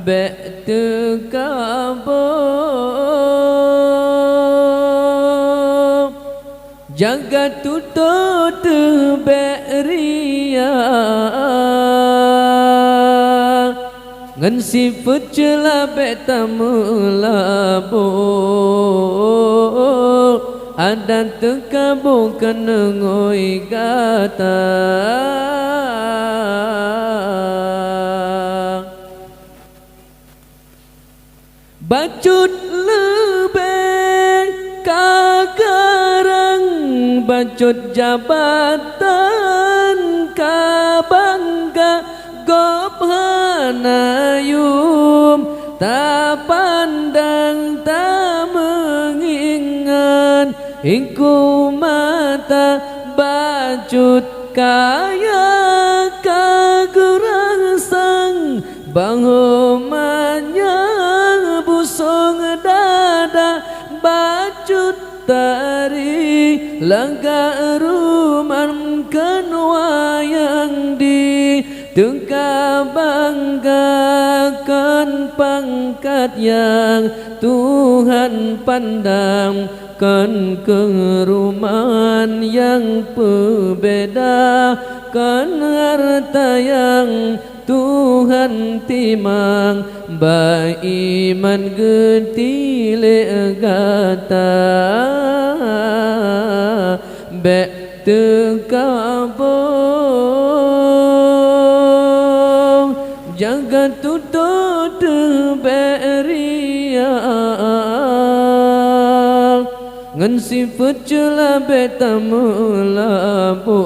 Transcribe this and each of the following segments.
bệ ca bố jagat tuto tu beria ngan sifat jela betamula bo ada tekabu kenengoi gata bacut lebih kagarang bacut jabatan kabangga gophanayum tak pandang tak mengingat iku mata bacut kaya kagurang sang bangomanya busung dada bacut tari langkah ruman kenwayang di tengkah banggakan pangkat yang Tuhan pandang kan keruman yang berbeda kan harta yang Tuhan timang baiman getile gata be tekabong jaga tutut beria ngan sifat jela betamula bo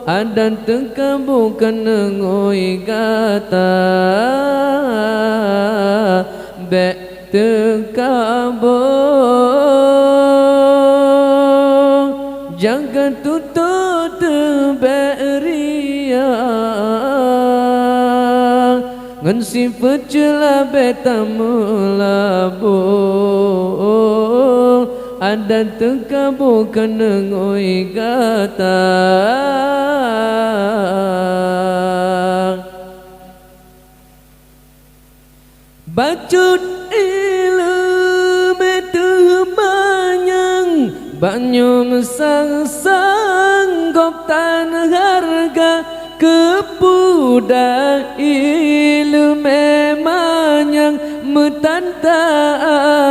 ada tekabu kenengoi gata be tekabong jaga tutut beria ngan sifat jela betamula bo ada tekabu kenengoi gata bacut ilmu temanyang banyum sang sanggop tan harga kepuda ilmu memanyang metanta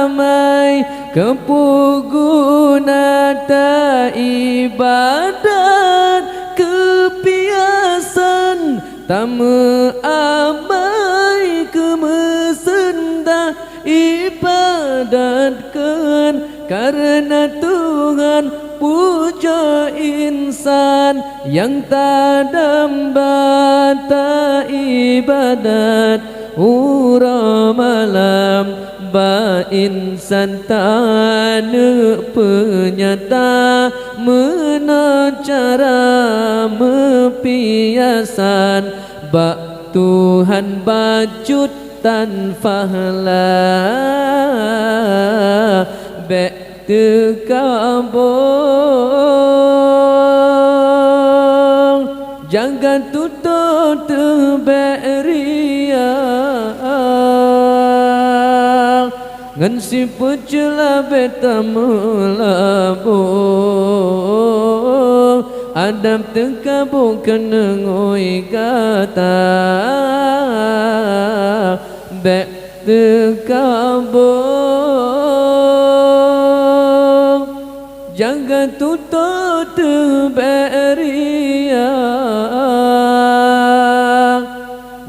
amai kepuguna ta ibadat kepiasan tamu amai kemesenda ibadatkan karena Tuhan puja insan yang tak dambata ibadat ura malam ba insan tanu penyata menacara mepiasan ba Tuhan bacut tan fahla be tekabong jangan tutut beria ngan sifat jela betamula bo adab tekabu kenengoi gata be tekabong jaga tutut beria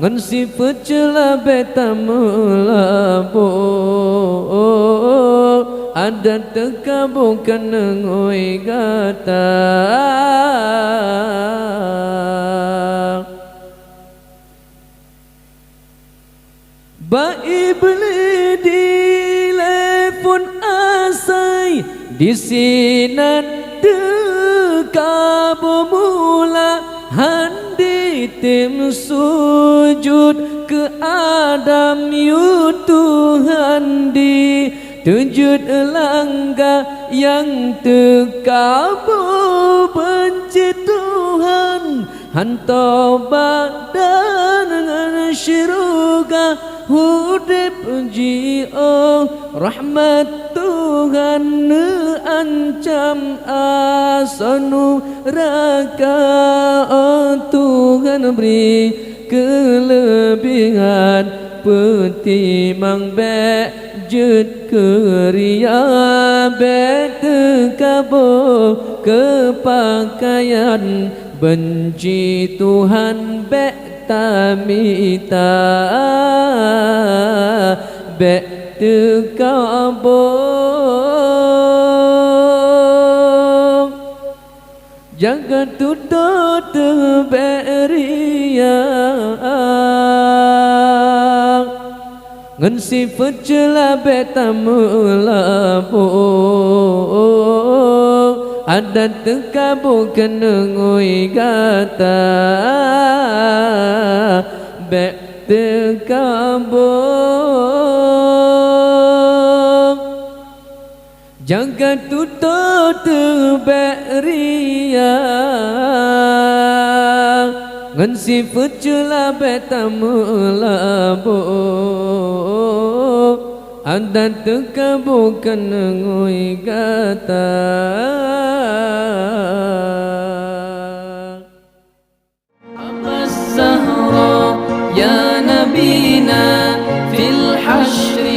ngan sifat jela betamula bo ada tekabu kenengoi gata ba iblis dilepon asai di sinan tekabu mula handi tim sujud ke Adam yu Tuhan di Tunjud langga yang terkabul benci Tuhan hanto badan dengan syurga hudip jio rahmat Tuhan ancam asanu raka oh Tuhan beri kelebihan peti mang be jut keria be tekabo kepakaian benci Tuhan be tamita be tekabo jaga tutut beria ngan sifat jela betamulapo ada tekabu kenengui gata be tekabu jaga tutut beria ngan sifat jela betamulapo ada tekabu kenengui gata Abas Zahra ya nabina fil hashri